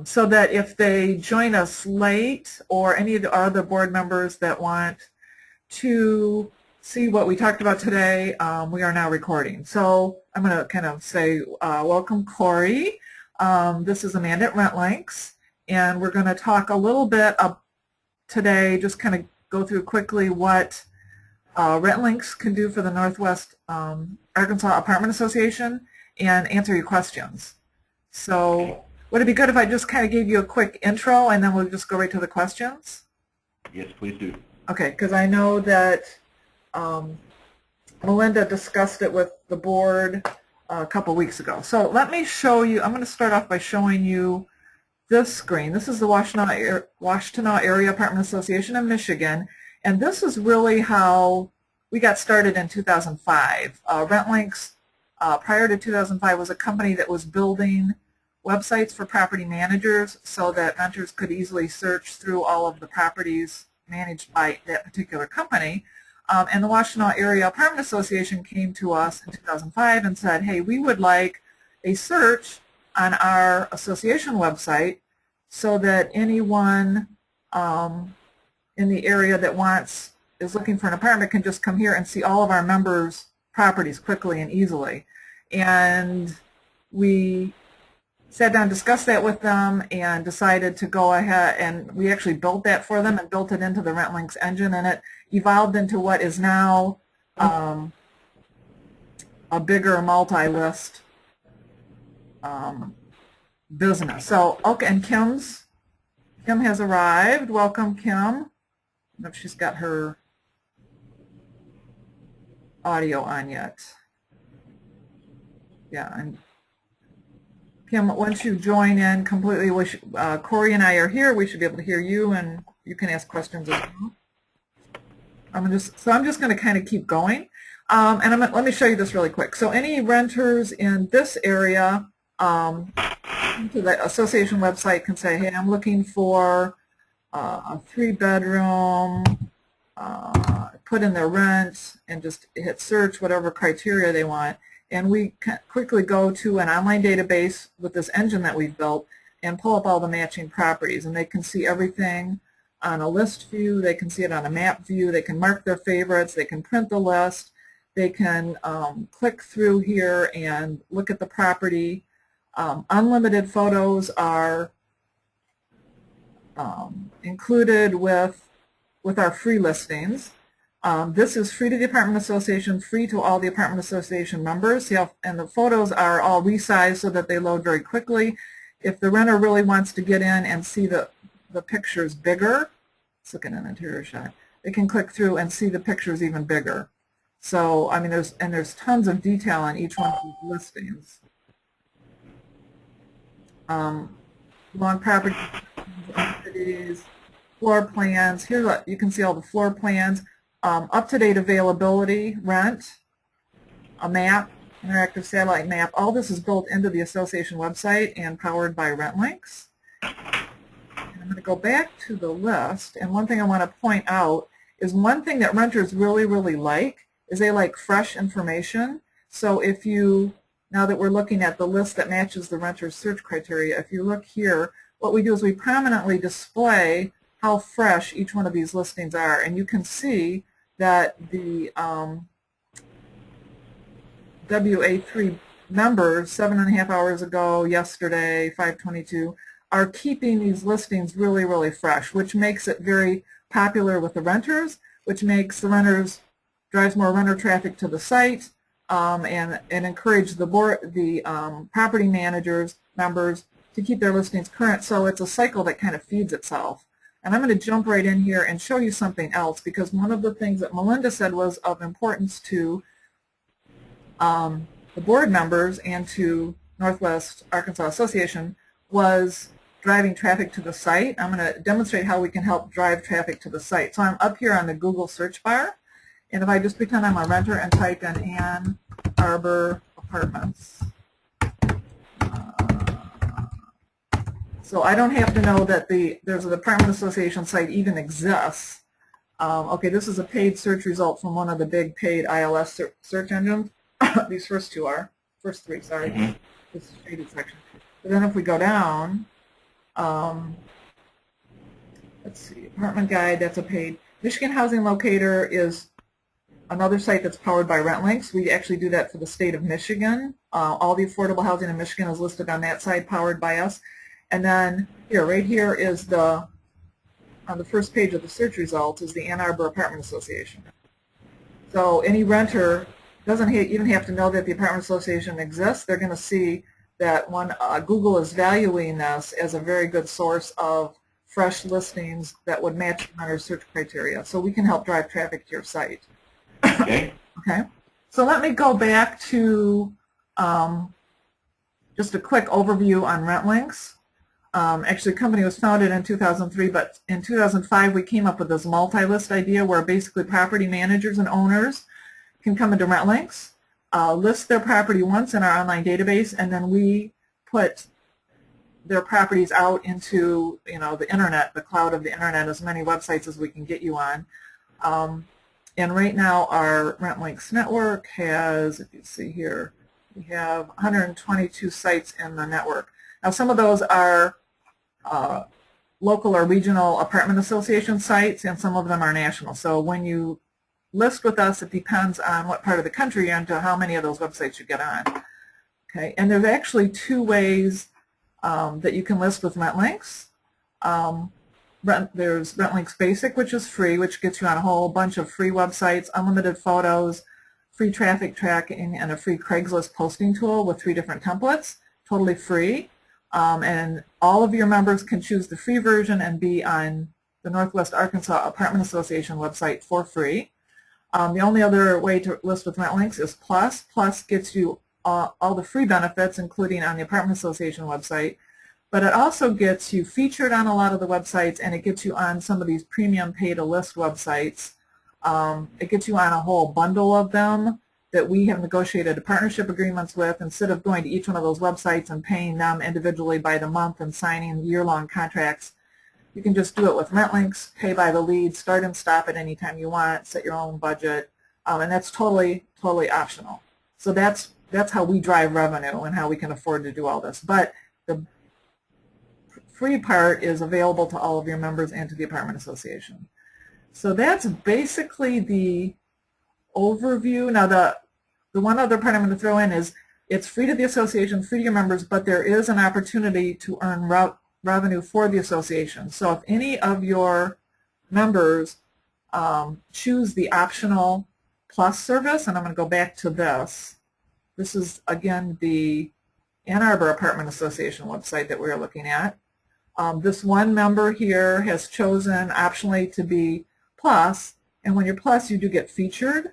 so that if they join us late or any of the other board members that want to see what we talked about today, we are now recording. So I'm going to kind of say welcome, Corey. This is Amanda at RentLinx, and we're going to talk a little bit today, just kind of go through quickly what RentLinx can do for the Northwest Arkansas Apartment Association and answer your questions. So would it be good if I just kind of gave you a quick intro and then we'll just go right to the questions? Yes, please do. Okay, because I know that Melinda discussed it with the board a couple weeks ago. So let me show you. I'm going to start off by showing you this screen. This is the Washtenaw Area Apartment Association in Michigan, and this is really how we got started in 2005. RentLinx, prior to 2005, was a company that was building websites for property managers so that renters could easily search through all of the properties managed by that particular company. And the Washtenaw Area Apartment Association came to us in 2005 and said, hey, we would like a search on our association website so that anyone in the area that is looking for an apartment can just come here and see all of our members' properties quickly and easily. And we sat down, discussed that with them, and decided to go ahead, and we actually built that for them and built it into the RentLinx engine, and it evolved into what is now a bigger multi-list business. So, okay, and Kim has arrived. Welcome, Kim. I don't know if she's got her audio on yet. Yeah, and Kim, once you join in completely, Corey and I are here. We should be able to hear you, and you can ask questions as well. I'm just going to kind of keep going, and let me show you this really quick. So any renters in this area to the association website can say, hey, I'm looking for a 3-bedroom, put in their rent, and just hit search, whatever criteria they want. And we can quickly go to an online database with this engine that we've built and pull up all the matching properties. And they can see everything on a list view. They can see it on a map view. They can mark their favorites. They can print the list. They can click through here and look at the property. Unlimited photos are included with our free listings. This is free to the Apartment Association, free to all the Apartment Association members, and the photos are all resized so that they load very quickly. If the renter really wants to get in and see the pictures bigger, let's look at an interior shot, they can click through and see the pictures even bigger. So, I mean, there's tons of detail on each one of these listings. Long property entities, floor plans. Here you can see all the floor plans. Up-to-date availability, rent, a map, interactive satellite map. All this is built into the association website and powered by RentLinx. And I'm going to go back to the list, and one thing I want to point out is one thing that renters really, really like is they like fresh information. So if you, now that we're looking at the list that matches the renter's search criteria, if you look here, what we do is we prominently display how fresh each one of these listings are, and you can see that the WA3 members 7.5 hours ago, yesterday, 5/22, are keeping these listings really, really fresh, which makes it very popular with the renters, which makes the renters, drives more renter traffic to the site, and encourage the property managers, members, to keep their listings current. So it's a cycle that kind of feeds itself. And I'm going to jump right in here and show you something else, because one of the things that Melinda said was of importance to the board members and to Northwest Arkansas Association was driving traffic to the site. I'm going to demonstrate how we can help drive traffic to the site. So I'm up here on the Google search bar, and if I just pretend I'm a renter and type in Ann Arbor Apartments. So I don't have to know that there's an Apartment Association site even exists. Okay, this is a paid search result from one of the big paid ILS search engines. These first three, sorry. This shaded section. But then if we go down, Let's see, apartment guide, that's a paid. Michigan Housing Locator is another site that's powered by RentLinx. We actually do that for the state of Michigan. All the affordable housing in Michigan is listed on that site, powered by us. And then here, right here is on the first page of the search results is the Ann Arbor Apartment Association. So any renter doesn't even have to know that the apartment association exists. They're going to see that Google is valuing this as a very good source of fresh listings that would match our search criteria. So we can help drive traffic to your site. Okay. Okay. So let me go back to just a quick overview on RentLinx. Actually, the company was founded in 2003, but in 2005 we came up with this multi-list idea where basically property managers and owners can come into RentLinx, list their property once in our online database, and then we put their properties out into the internet, the cloud of the internet, as many websites as we can get you on. And right now our RentLinx network has, if you see here, we have 122 sites in the network. Now some of those are local or regional apartment association sites, and some of them are national. So when you list with us, it depends on what part of the country you're in to how many of those websites you get on. Okay, and there's actually two ways that you can list with RentLinx. There's RentLinx Basic, which is free, which gets you on a whole bunch of free websites, unlimited photos, free traffic tracking, and a free Craigslist posting tool with 3 different templates, totally free. And all of your members can choose the free version and be on the Northwest Arkansas Apartment Association website for free. The only other way to list with RentLinx is Plus. Plus gets you all the free benefits, including on the Apartment Association website, but it also gets you featured on a lot of the websites, and it gets you on some of these premium pay-to-list websites. It gets you on a whole bundle of them that we have negotiated partnership agreements with. Instead of going to each one of those websites and paying them individually by the month and signing year-long contracts, you can just do it with RentLinx, pay by the lead, start and stop at any time you want, set your own budget, and that's totally optional. So that's how we drive revenue and how we can afford to do all this. But the free part is available to all of your members and to the apartment association. So that's basically the overview. Now the one other part I'm going to throw in is it's free to the association, free to your members, but there is an opportunity to earn revenue for the association. So if any of your members choose the optional Plus service, and I'm going to go back to this. This is, again, the Ann Arbor Apartment Association website that we're looking at. This one member here has chosen optionally to be Plus, and when you're Plus, you do get featured.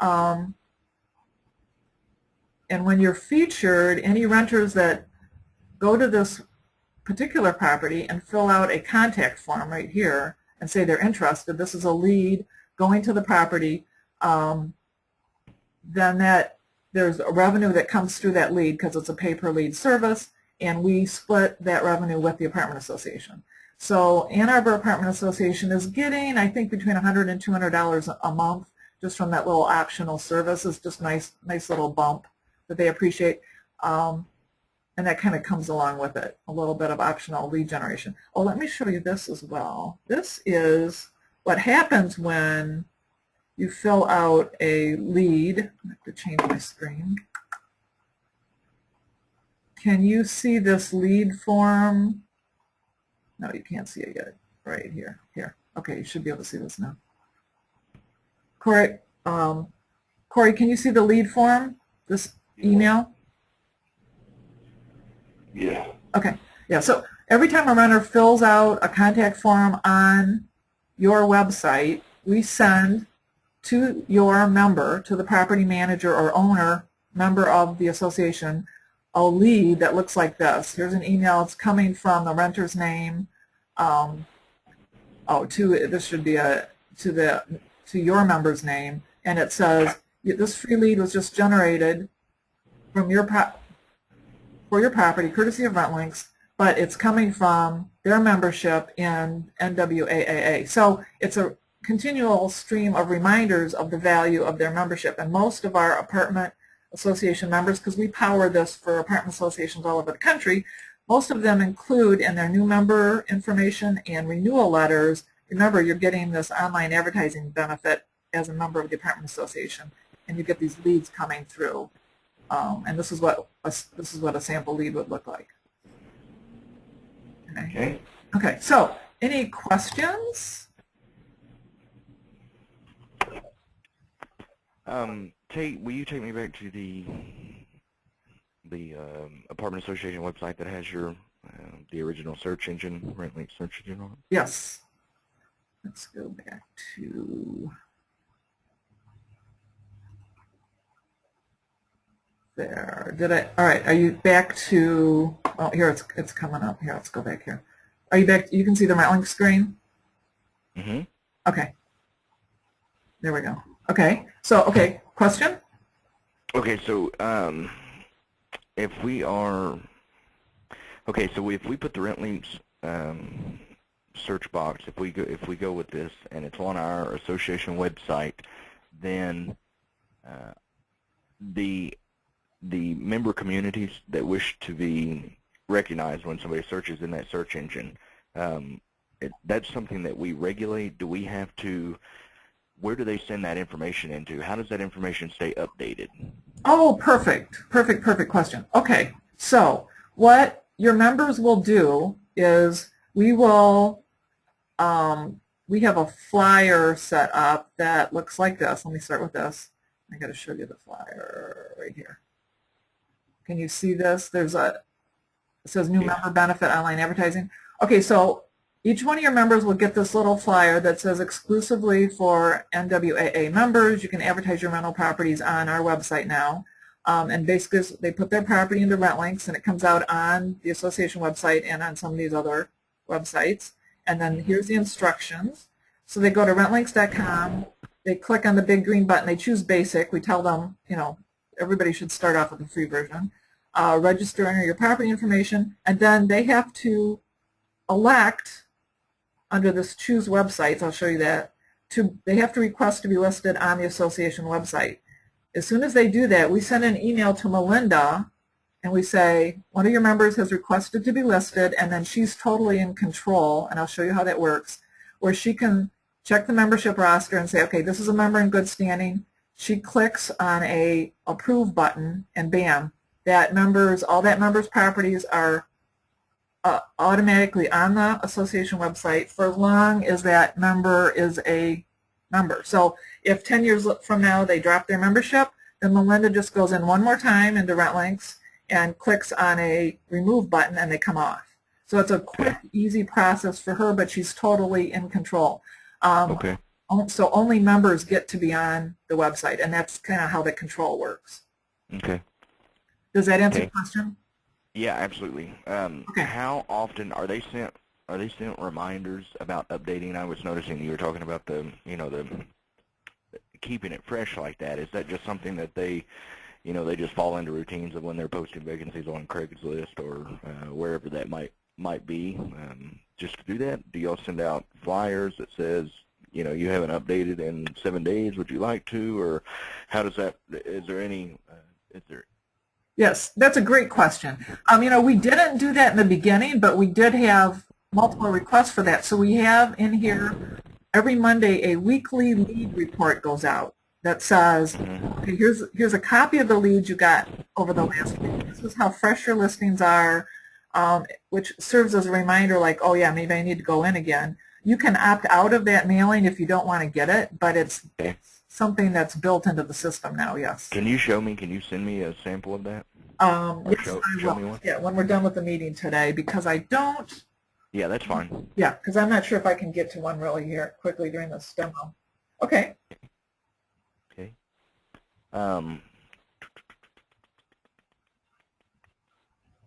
And when you're featured, any renters that go to this particular property and fill out a contact form right here and say they're interested, this is a lead going to the property, then there's a revenue that comes through that lead because it's a pay-per-lead service, and we split that revenue with the apartment association. So Ann Arbor Apartment Association is getting, I think, between $100 and $200 a month just from that little optional service. It's just nice little bump that they appreciate. And that kind of comes along with it, a little bit of optional lead generation. Oh, let me show you this as well. This is what happens when you fill out a lead. I have to change my screen. Can you see this lead form? No, you can't see it yet. Right here. Here. Okay, you should be able to see this now. Corey, can you see the lead form? This email? Yeah. Okay. Yeah. So every time a renter fills out a contact form on your website, we send to your member, to the property manager or owner member of the association, a lead that looks like this. Here's an email. It's coming from the renter's name. This should be to your member's name, and it says this free lead was just generated from for your property, courtesy of RentLinx, but it's coming from their membership in NWAAA. So it's a continual stream of reminders of the value of their membership. And most of our apartment association members, because we power this for apartment associations all over the country, Most of them include in their new member information and renewal letters. Remember, you're getting this online advertising benefit as a member of the apartment association, and you get these leads coming through. And this is what a sample lead would look like. Okay. Okay. So, any questions? Tate, will you take me back to the apartment association website that has your the original search engine, RentLinx search engine on it? Yes. Let's go back to there. Did I? All right. Are you back to? Oh, here it's coming up. Here, let's go back here. Are you back? You can see the RentLinx screen. Mm-hmm. Okay. There we go. Okay. So, okay. Question? Okay. So, if we are okay, so if we put the RentLinx search box, if we go with this and it's on our association website, then the member communities that wish to be recognized when somebody searches in that search engine, that's something that we regulate. Do we have to? Where do they send that information into? How does that information stay updated? Oh, perfect. Perfect question. Okay. So what your members will do is we have a flyer set up that looks like this. Let me start with this. I got to show you the flyer right here. Can you see this? It says new member benefit online advertising. Okay, so each one of your members will get this little flyer that says exclusively for NWAA members. You can advertise your rental properties on our website now. And basically they put their property into RentLinx and it comes out on the association website and on some of these other websites. And then here's the instructions. So they go to rentlinx.com, they click on the big green button, they choose basic. We tell them, everybody should start off with the free version. Register, enter your property information, and then they have to elect under this choose websites, I'll show you that, they have to request to be listed on the association website. As soon as they do that, we send an email to Melinda and we say, one of your members has requested to be listed, and then she's totally in control, and I'll show you how that works, where she can check the membership roster and say, okay, this is a member in good standing. She clicks on a approve button and bam, all that member's properties are automatically on the association website for as long as that member is a member. So if 10 years from now they drop their membership, then Melinda just goes in one more time into RentLinx and clicks on a remove button and they come off. So it's a quick, easy process for her, but she's totally in control. Okay. So only members get to be on the website, and that's kind of how the control works. Okay. Does that answer your question? Yeah, absolutely. Okay. How often are they sent reminders about updating? I was noticing you were talking about the keeping it fresh like that. Is that just something that they just fall into routines of when they're posting vacancies on Craigslist or wherever that might be? Just to do that, do y'all send out flyers that says, you haven't updated in 7 days, would you like to, or how does that? Is there? Yes, that's a great question. We didn't do that in the beginning, but we did have multiple requests for that. So we have in here every Monday a weekly lead report goes out that says, okay, here's a copy of the leads you got over the last week. This is how fresh your listings are, which serves as a reminder like, oh yeah, maybe I need to go in again. You can opt out of that mailing if you don't want to get it, but it's something that's built into the system now, yes. Can you send me a sample of that? Yes, I will. Yeah, when we're done with the meeting today, because I don't. Yeah, that's fine. Yeah, because I'm not sure if I can get to one really here quickly during this demo. Okay. Okay.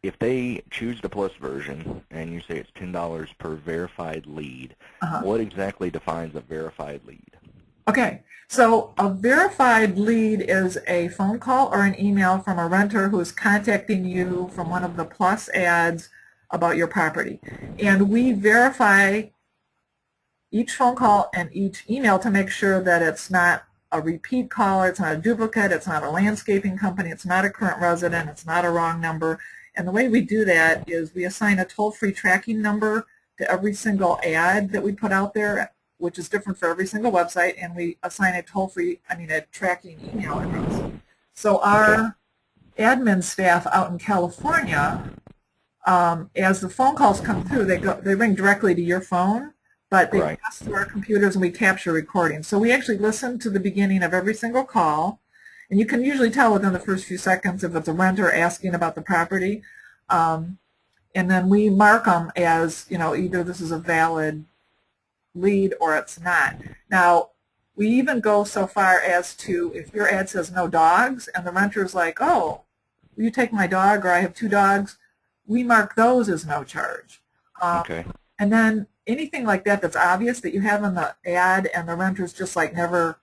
If they choose the plus version and you say it's $10 per verified lead, what exactly defines a verified lead? Okay, so a verified lead is a phone call or an email from a renter who is contacting you from one of the plus ads about your property. And we verify each phone call and each email to make sure that it's not a repeat caller, it's not a duplicate, it's not a landscaping company, it's not a current resident, it's not a wrong number. And the way we do that is we assign a toll-free tracking number to every single ad that we put out there, which is different for every single website, and we assign a a tracking email address. So our admin staff out in California, as the phone calls come through, they ring directly to your phone, but they pass through our computers and we capture recordings. So we actually listen to the beginning of every single call, and you can usually tell within the first few seconds if it's a renter asking about the property. And then we mark them as, either this is a valid lead or it's not. Now, we even go so far as to, if your ad says no dogs, and the renter's like, oh, will you take my dog, or I have 2 dogs, we mark those as no charge. And then anything like that that's obvious that you have in the ad and the renter's just like never,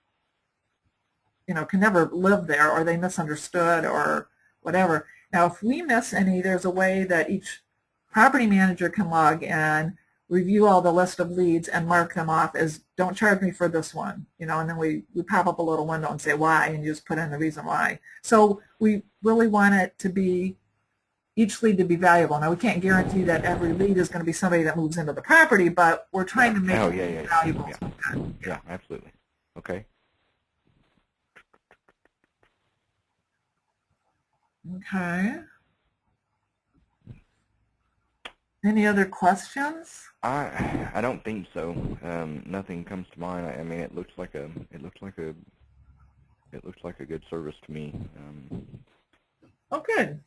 can never live there, or they misunderstood or whatever. Now, if we miss any, there's a way that each property manager can log in, review all the list of leads, and mark them off as don't charge me for this one, and then we pop up a little window and say why, and you just put in the reason why. So we really want it to be, each lead to be valuable. Now, we can't guarantee that every lead is going to be somebody that moves into the property, but we're trying to make it valuable. Yeah, absolutely. Okay. Okay. Any other questions? I don't think so. Nothing comes to mind. I mean, it looks like a good service to me. Oh, good.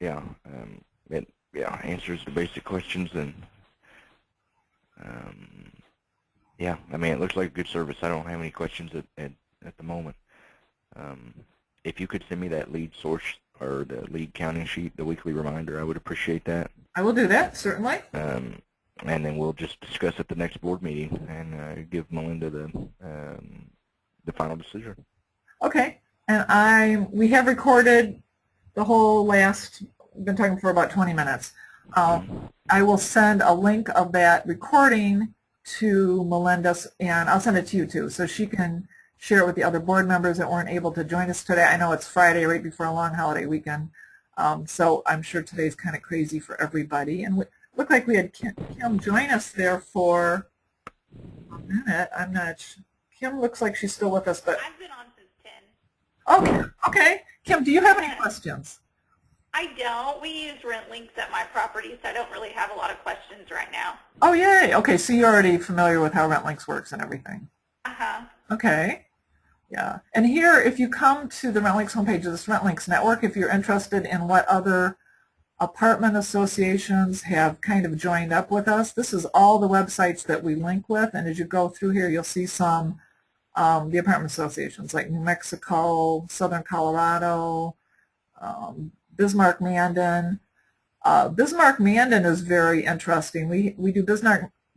Yeah. It answers the basic questions, and yeah. I mean, it looks like a good service. I don't have any questions at the moment. If you could send me that lead source or the lead counting sheet, the weekly reminder, I would appreciate that. I will do that, certainly. And then we'll just discuss at the next board meeting and give Melinda the final decision. Okay. And we have recorded the whole last, we've been talking for about 20 minutes. I will send a link of that recording to Melinda, and I'll send it to you too, so she can share it with the other board members that weren't able to join us today. I know it's Friday, right before a long holiday weekend, so I'm sure today's kind of crazy for everybody. And looked like we had Kim join us there for a minute. I'm not sure. Kim looks like she's still with us, but I've been on since 10. Okay. Kim, do you have any questions? I don't. We use RentLinx at my property, so I don't really have a lot of questions right now. Oh, yay. Okay, so you're already familiar with how RentLinx works and everything. Uh-huh. Okay. Yeah. And here, if you come to the RentLinx homepage of this RentLinx network, if you're interested in what other apartment associations have kind of joined up with us, this is all the websites that we link with. And as you go through here, you'll see some the apartment associations like New Mexico, Southern Colorado, Bismarck-Mandan. Bismarck-Mandan is very interesting. We do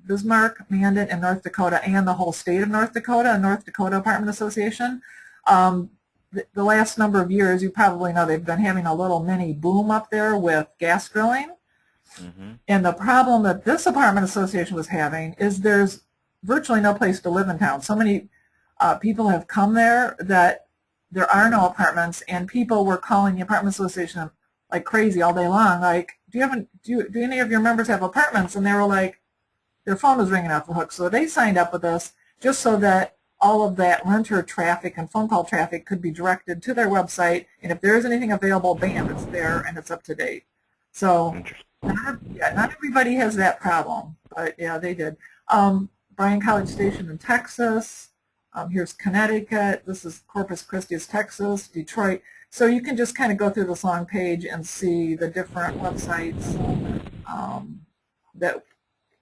Bismarck-Mandan in North Dakota and the whole state of North Dakota, North Dakota Apartment Association. The last number of years, you probably know they've been having a little mini boom up there with gas drilling. And the problem that this apartment association was having is there's virtually no place to live in town. So many people have come there that there are no apartments, and people were calling the apartment association like crazy all day long, like, do any of your members have apartments? And they were like, their phone was ringing off the hook. So they signed up with us just so that all of that renter traffic and phone call traffic could be directed to their website, and if there is anything available, bam, it's there and it's up to date. So not everybody has that problem, but yeah, they did. Bryan College Station in Texas. Here's Connecticut. This is Corpus Christi, Texas, Detroit. So you can just kind of go through this long page and see the different websites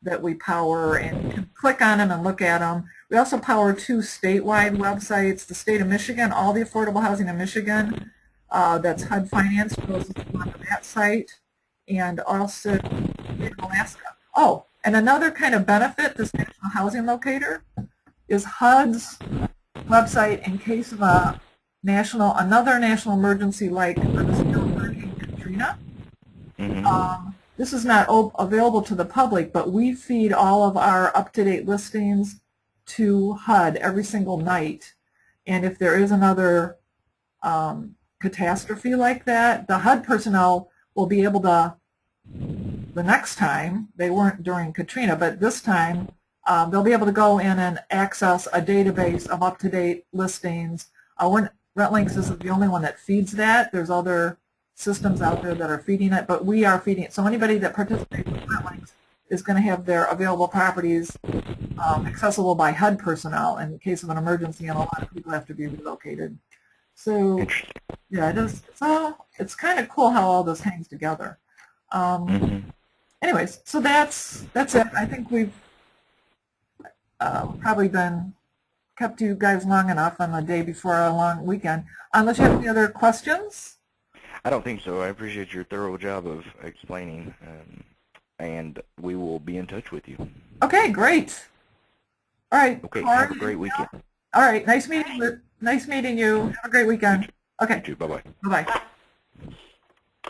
that we power, and you can click on them and look at them. We also power 2 statewide websites. The state of Michigan, all the affordable housing in Michigan, that's HUD Finance, goes on that site, and also in Alaska. Oh, and another kind of benefit, this National Housing Locator, is HUD's website in case of another national emergency like Hurricane Katrina. This is not available to the public, but we feed all of our up-to-date listings to HUD every single night. And if there is another catastrophe like that, the HUD personnel will be able to, the next time, they weren't during Katrina, but this time, they'll be able to go in and access a database of up-to-date listings. RentLinx is the only one that feeds that. There's other systems out there that are feeding it, but we are feeding it. So anybody that participates with RentLinx is going to have their available properties accessible by HUD personnel in case of an emergency, and a lot of people have to be relocated. So yeah, it's kind of cool how all this hangs together. Anyways, so that's it. I think we've probably kept you guys long enough on the day before a long weekend. Unless you have any other questions? I don't think so. I appreciate your thorough job of explaining, and we will be in touch with you. Okay, great. All right. Okay, have a great weekend. All right, nice meeting you. Have a great weekend. Okay. You too. Bye-bye. Bye-bye.